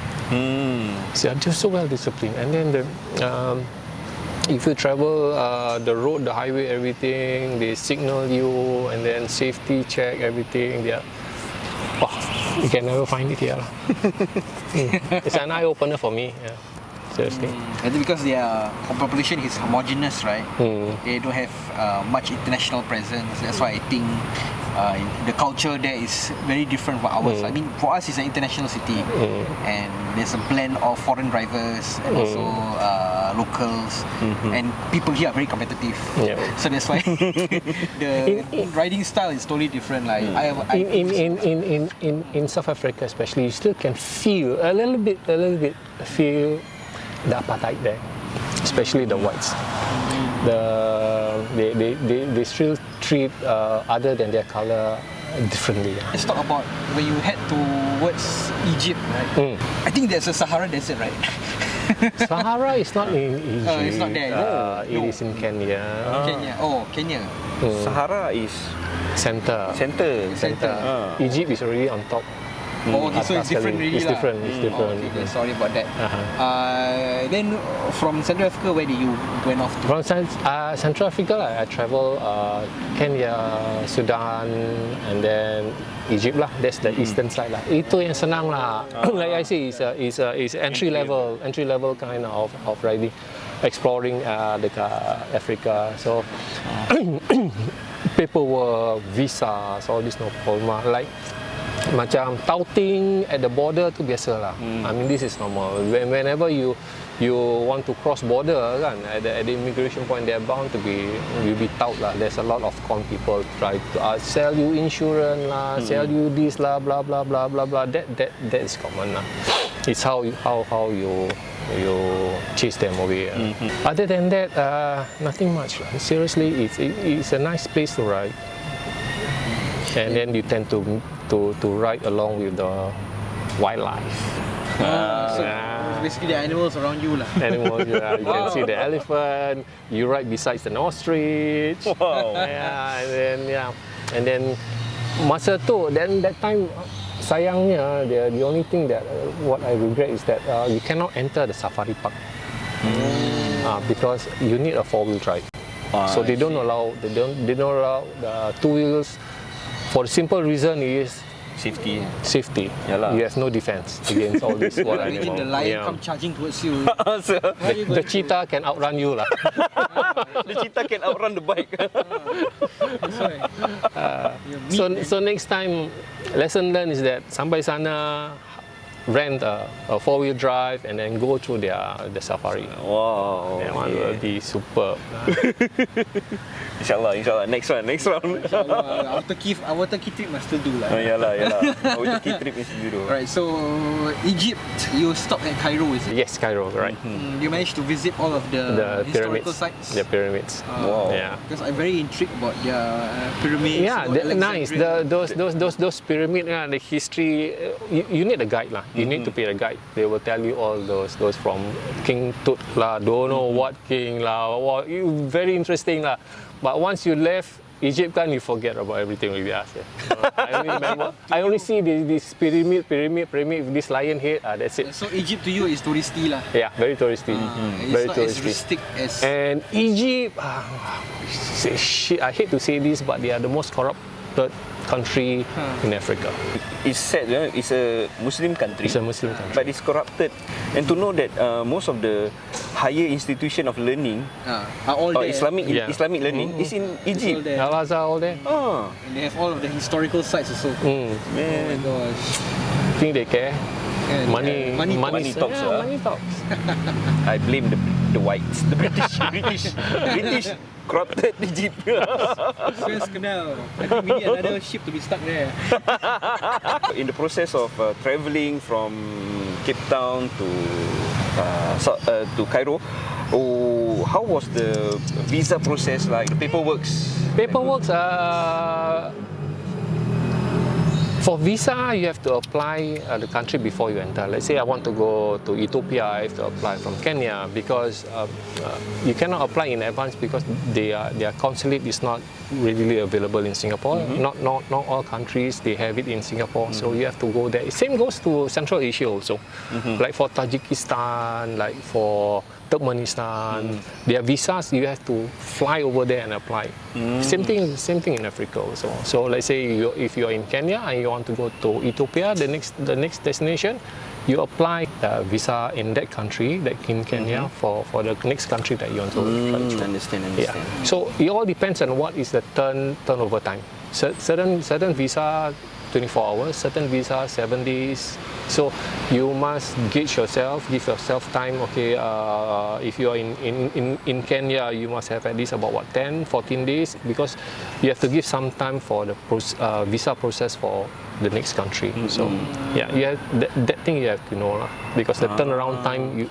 So they are just so well disciplined, and then if you travel the road, the highway, everything, they signal you, and then safety check everything. They are, you can never find it here. It's an eye opener for me. Yeah. Seriously. I think because their population is homogeneous, right? They don't have much international presence. That's why I think the culture there is very different from ours. I mean, for us, it's an international city, and there's a blend of foreign drivers and also locals, and people here are very competitive. Yeah. So that's why the riding style is totally different. Like in South Africa, especially, you still can feel a little bit feel the apartheid there, especially the whites. They still treat other than their color differently. Let's talk about when you head towards Egypt, right? I think there's a Sahara Desert, right? Sahara is not in Egypt. It's not there. No. It is in Kenya. Kenya. Oh, Kenya. Sahara is Center. Egypt is already on top. Oh, okay, so it's different really. It's different. Oh, okay, sorry about that. Then from Central Africa, where did you went off to? From Central Africa, I travel Kenya, Sudan, and then Egypt lah. That's the eastern side lah. Itu yang senang lah. Like I say, is entry level kind of riding, exploring dekat Africa. So paperwork, visas, all this no problem. Like macam touting at the border tu biasa lah. I mean, this is normal. Whenever you want to cross border kan, at the immigration point, they're bound to be tout lah. There's a lot of con people try to sell you insurance lah, sell you this lah, blah blah blah blah blah. That is common lah. It's how you chase them away. Other than that, nothing much lah. Seriously, it's a nice place to ride. And then you tend to ride along with the wildlife. So basically the animals around you lah. Animals, yeah. You can see the elephant. You ride besides an ostrich. Wow. And then masa tu, then that time, sayangnya the only thing that what I regret is that you cannot enter the safari park because you need a 4-wheel drive. So they don't allow the 2 wheels. For the simple reason is safety. Yalah. You have no defense against all this wild Imagine animals. the lion come charging towards you. The cheetah can outrun you lah. The cheetah can outrun the bike. So next time, lesson learned is that sampai sana, rent a 4-wheel drive and then go through the safari. Wow. That one will be superb. Inshallah. Next round. Our Turkey trip must still do lah. Yalah. Our Turkey trip is to do. Right, so Egypt, you stopped at Cairo, is it? Yes, Cairo, right. You managed to visit all of the historical pyramids. sites? The pyramids. Wow. Yeah. Because I'm very intrigued about their pyramids. Yeah, nice. Those pyramid, the history. You need a guide lah. You need to pay a guide. They will tell you all those from King Tut lah, don't know what king lah. Wow, very interesting lah. But once you left Egypt, you forget about everything with us. I only remember. I only see this pyramid with this lion head. That's it. So Egypt to you is touristy lah. Yeah, very touristy. Very It's not as touristy. rustic as. And Egypt, I hate to say this, but they are the most corrupted country in Africa. It's sad, it's a Muslim country. It's a Muslim country. But it's corrupted. And to know that most of the higher institution of learning are all there. Islamic learning is in Egypt. Al-Azhar, all there. And they have all of the historical sites also. Man. Oh my gosh. Think they care? Money talks. Money talks. I blame the whites, the British corrupted Egypt. Suez Canal. I think we need another ship to be stuck there. In the process of travelling from Cape Town to Cairo, how was the visa process like? The paperworks? For visa, you have to apply the country before you enter. Let's say I want to go to Ethiopia, I have to apply from Kenya because you cannot apply in advance because their consulate is not readily available in Singapore. Not all countries they have it in Singapore, so you have to go there. Same goes to Central Asia also. Like for Tajikistan, like for Turkmenistan, their visas you have to fly over there and apply. Same thing in Africa also. So let's say if you're in Kenya and you want to go to Ethiopia, the next destination, you apply the visa in that country, like in Kenya, for the next country that you want to fly to. Understand. Yeah. So it all depends on what is the turnover time. Certain visa 24 hours, certain visa 7 days. So you must gauge yourself, give yourself time. Okay, if you are in Kenya, you must have at least about 10, 14 days, because you have to give some time for the visa process for the next country. So yeah, you have that thing you have to know lah, because the turnaround time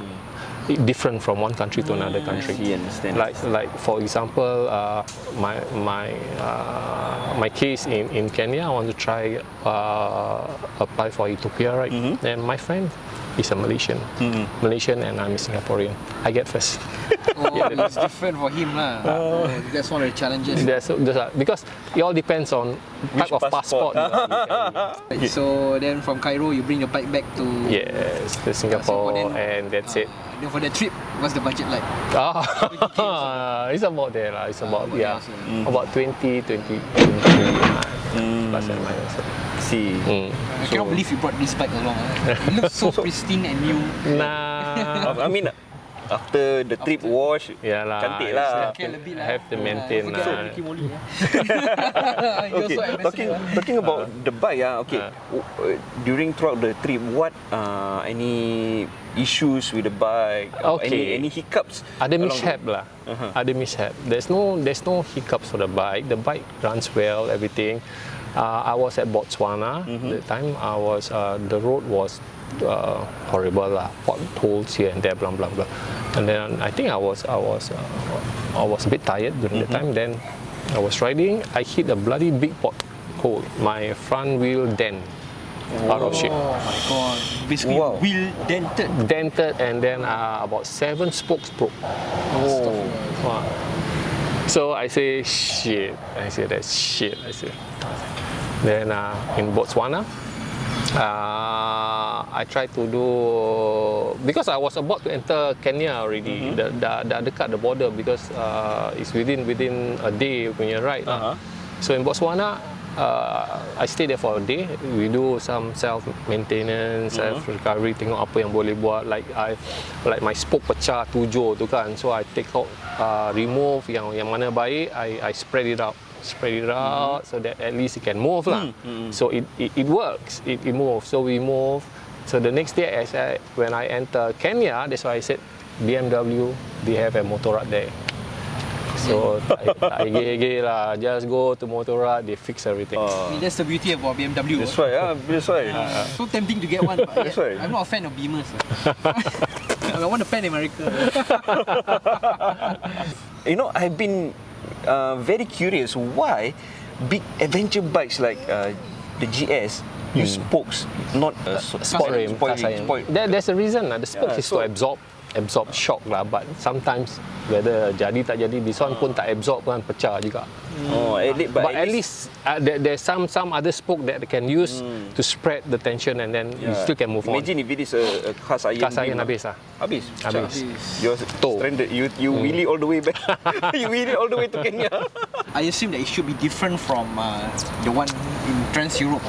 different from one country to another country. Understand. Like for example, my case in Kenya, I want to try apply for Ethiopia, right? And my friend is a Malaysian, and I'm a Singaporean. I get first. It's different for him lah. That's one of the challenges. Because it all depends on type of passport. So then from Cairo, you bring your bike back to to Singapore, and that's it. Then for that trip, what's the budget like? It's about there lah. It's about about 20 plus and minus. See. I cannot believe you brought this bike along. It looks so pristine and new. Nah. I mean, after the trip wash, cantik lah. Have to maintain lah. Okay, talking about the bike, okay. Throughout the trip, what any issues with the bike? Any hiccups? Ada mishap lah. Ada mishap. There's no hiccups for the bike. The bike runs well, everything. I was at Botswana. The time I was, the road was horrible lah. Potholes here and there, blah blah blah. And then I think I was a bit tired during the time. Then I was riding. I hit a bloody big pothole. My front wheel dent. Out of shape. Oh my god! Basically, wheel dented. And then about 7 spokes broke. Wow. So I say shit. I say that's shit. I say. Then in Botswana, I tried to do, because I was about to enter Kenya already. Dah dekat the border, because it's within a day punya ride. So in Botswana, I stayed there for a day. We do some self-maintenance, self-recovery, tengok apa yang boleh buat. Like my spoke pecah 7 tu kan. So I take out, remove yang mana baik, I spread it out so that at least it can move lah. So it works. It moves. So we move. So the next day, when I enter Kenya, that's why I said BMW, they have a motorrad there. So I gay lah. Just go to motorrad, they fix everything. That's the beauty about BMW. That's why. That's why. So tempting to get one, but That's why. I'm not a fan of Beamers. I want a Pan America. I've been very curious why big adventure bikes like the GS use spokes, not Sport rim. There's a reason lah. The spoke is to absorb shock lah, but sometimes whether jadi tak jadi, this one pun tak absorb kan, pecah juga. But at least there's some other spoke that can use to spread the tension, and then you still can move Imagine if it is a cast iron habis lah. Habis. You're stranded. You wheelie all the way back. You wheelie all the way to Kenya. I assume that it should be different from the one in Trans-Europe.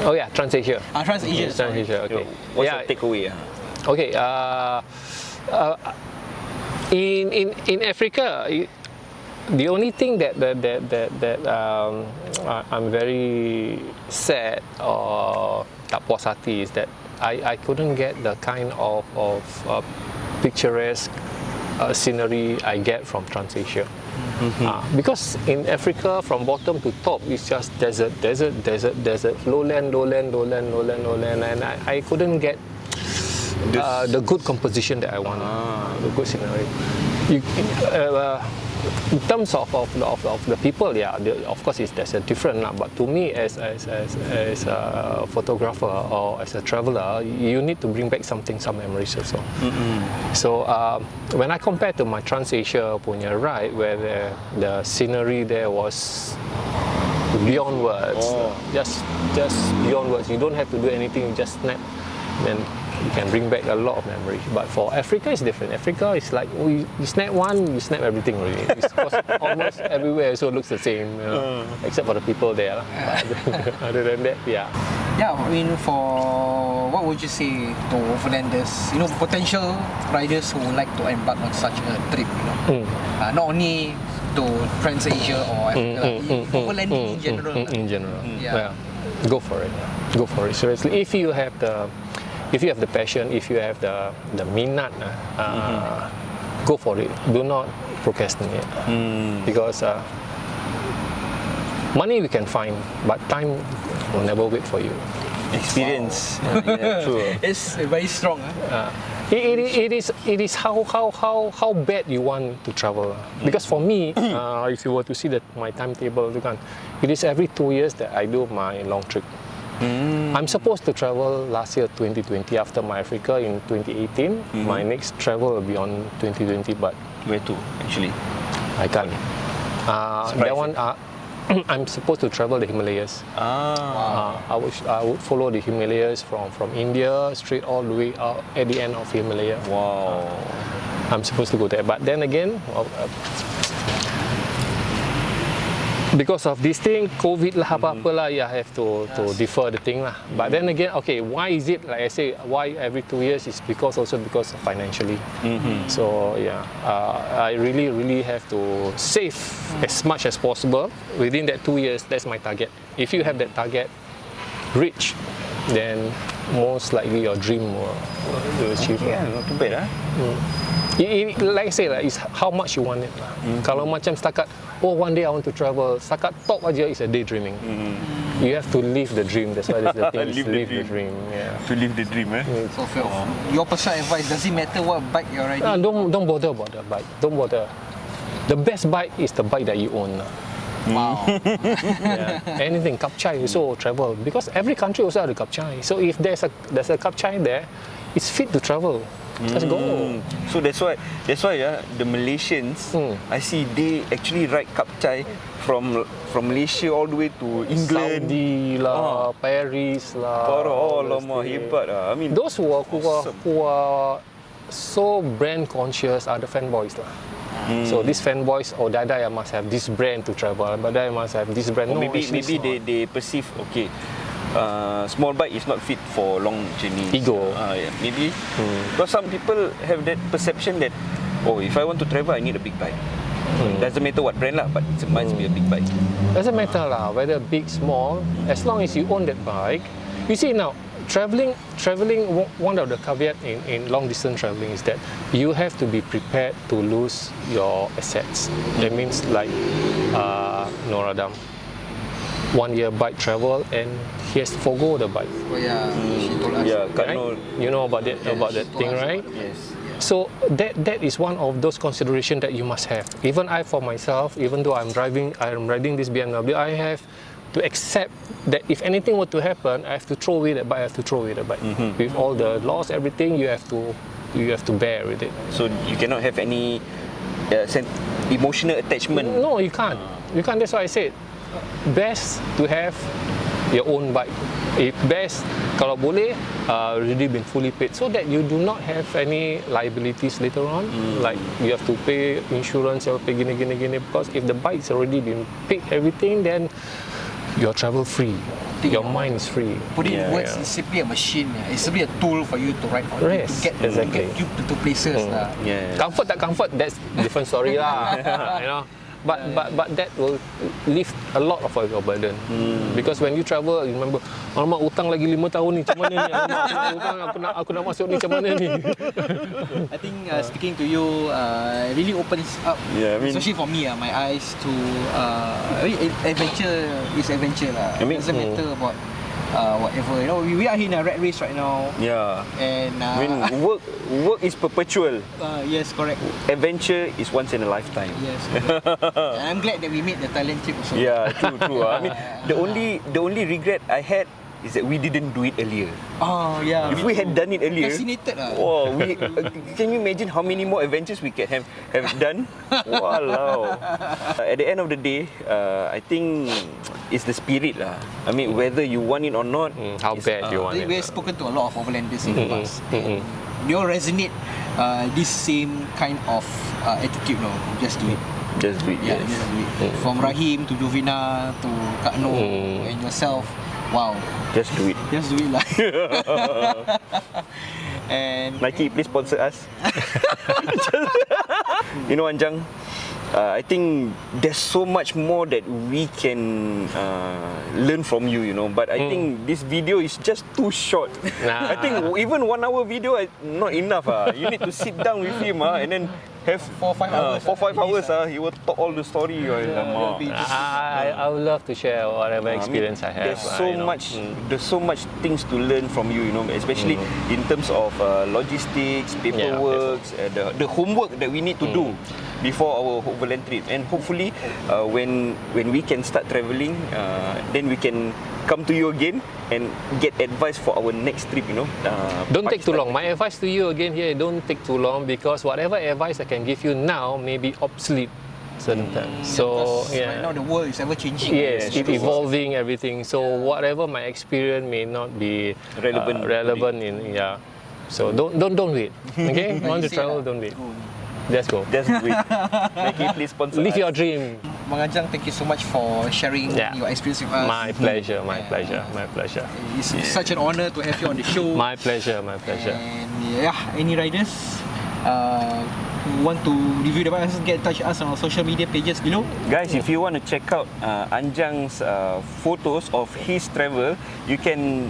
Oh yeah, Transasia. Transasia. Transasia. Okay. What's your takeaway? Okay. In Africa, the only thing that I'm very sad or tak puas hati is that I couldn't get the kind of picturesque scenery I get from Transasia. Because in Africa, from bottom to top, it's just desert, lowland, and I couldn't get the good composition that I want, the good scenery. In terms of the people, of course there's a different, but to me as a photographer or as a traveler, you need to bring back some memories also. So when I compare to my Transasia punya ride, where the scenery there was beyond words, just beyond words. You don't have to do anything, you just snap, then you can bring back a lot of memory. But for Africa, it's different. Africa is like, you snap one, you snap everything already. It's almost everywhere, so it looks the same, except for the people there. But other than that, Yeah, I mean, for what would you say to Overlanders, potential riders who would like to embark on such a trip, not only to Transasia or Africa, overlanding in general. In general, go for it. Go for it. Seriously, if you have the passion, if you have the minat, go for it. Do not procrastinate because money we can find, but time will never wait for you. Experience. True. It's very strong. It is how bad you want to travel. Because for me, if you were to see my timetable, it is every 2 years that I do my long trip. I'm supposed to travel last year 2020 after my Africa in 2018. My next travel will be on 2020, but Where to actually? I can't. That one. I'm supposed to travel the Himalayas. I would follow the Himalayas from India straight all the way out at the end of Himalaya. Wow. I'm supposed to go there, but then again, because of this thing, COVID lah, apa-apa lah, I have to defer the thing lah. But then again, okay, why is it, like I say, why every 2 years is because of financially. So yeah, I really have to save as much as possible within that 2 years. That's my target. If you have that target reach, then most likely your dream will achieve. Yeah, not too bad. Like I say, it's how much you want it lah. Kalau macam setakat, one day I want to travel, setakat top aja is a daydreaming. You have to live the dream. That's why the thing is live the dream. Yeah. To live the dream, So your personal advice, does it matter what bike you're riding? Don't bother about the bike. Don't bother. The best bike is the bike that you own. Wow. Anything kapchai also travel, because every country also have a kapchai. So if there's a kapchai there, it's fit to travel. Let's go. So that's why the Malaysians, I see they actually ride kapchai from Malaysia all the way to England, Saudi lah, Paris lah. Lama hebat lah. I mean, those who are so brand conscious are the fanboys lah. So these fanboys, Dada must have this brand to travel, but I must have this brand. No, maybe they perceive, okay, small bike is not fit for long journeys. Ego. Yeah, maybe. Because some people have that perception that, if I want to travel, I need a big bike. Doesn't matter what brand lah, but it must be a big bike. Doesn't matter lah, whether big, small, as long as you own that bike. You see now, traveling, one of the caveat in long distance traveling is that you have to be prepared to lose your assets. That means like Noradam, 1 year bike travel and he has to forgo the bike. Oh yeah, she told us. Yeah, Right? You know about that thing, right? Yes. So that is one of those considerations that you must have. Even I, for myself, even though I'm riding this BMW, I have to accept that if anything were to happen, I have to throw away that bike. With all the loss, everything, you have to bear with it. So you cannot have any emotional attachment. No, you can't. You can't. That's why I said best to have your own bike. If best, kalau boleh, already been fully paid, so that you do not have any liabilities later on. Like you have to pay insurance, you have to pay gini. Because if the bike's already been paid, everything, then you're travel free. Your mind is free. Put it in words, it's simply a machine. It's simply a tool for you to ride on, to get you to places. Comfort, tak comfort, that's different story lah. You know. But that will lift a lot of your burden. Because when you travel, you remember, alamak, utang lagi 5 tahun ni, macam mana ni? Alamak, aku nak masuk ni, macam mana ni? I think speaking to you really opens up, especially for me, my eyes to adventure is adventure lah. It doesn't matter about whatever. You know, we are in a rat race right now. Yeah. And I mean, work is perpetual. Yes, correct. Adventure is once in a lifetime. Yes. And I'm glad that we made the Thailand trip also. Yeah, true. I mean, the only regret I had is that we didn't do it earlier. Oh yeah. If we had done it earlier, fascinated lah. Wow, can you imagine how many more adventures we can have done? Walao. At the end of the day, I think it's the spirit lah. I mean, whether you want it or not, how bad you want it. We've spoken to a lot of overlanders in the past. They all resonate this same kind of attitude. No, just do it. Just do it. Yeah, just do it. From Rahim to Jovina to Kak No and yourself. Wow. Just do it. Just do it lah. And Nike, please sponsor us. You know, Anjang, I think there's so much more that we can learn from you, you know. But I think this video is just too short. I think even 1 hour video not enough. You need to sit down with him and then have 4 5 hours. 4 5 hours. He will talk all the story. I would love to share whatever experience I have. There's so much things to learn from you, you know, especially in terms of logistics, paperwork, the homework that we need to do before our overland trip. And hopefully, when we can start traveling, then we can come to you again and get advice for our next trip, you know. Don't take too long. My advice to you again here, don't take too long, because whatever advice I can give you now may be obsolete certain times. So right now the world is ever changing. Yes, it's evolving everything. So whatever my experience may not be relevant in So don't wait. Okay, want to travel, don't wait. Just go. Just do it. Make it, please sponsor Live us. your dream. Mang Anjang, thank you so much for sharing your experience with us. My pleasure, my pleasure, my pleasure. It's such an honor to have you on the show. My pleasure, my pleasure. And any riders who want to review the bike, get in touch with us on our social media pages below. Guys, if you want to check out Anjang's photos of his travel, you can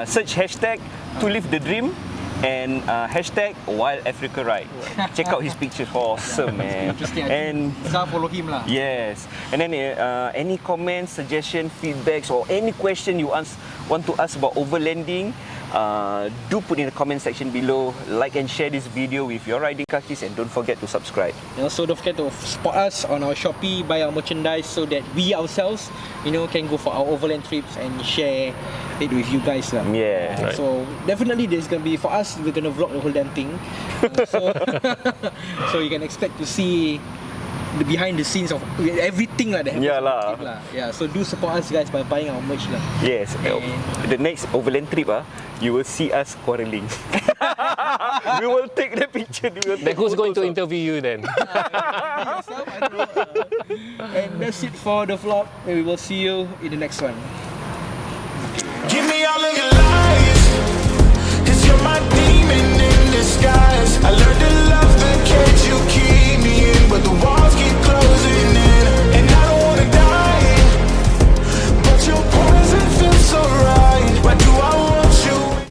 search hashtag to live the dream and hashtag Wild Africa Ride. Check out his pictures, awesome man. Interesting. And Follow him lah. yes, and then any comments, suggestion, feedbacks, or any question you want to ask about overlanding, do put in the comment section below. Like and share this video with your riding kakis, and don't forget to subscribe. And also don't forget to support us on our Shopee, buy our merchandise, so that we ourselves, can go for our overland trips and share it with you guys lah. Yeah. Right. So definitely there's gonna be, for us, we're gonna vlog the whole damn thing. So you can expect to see the behind the scenes of everything lah. Yeah. So do support us guys by buying our merch lah. Yes. The next overland trip, you will see us quarreling. We will take the picture. Then who's going to interview you then? Yourself, I don't know. And that's it for the vlog. And we will see you in the next one. Give me all of your love.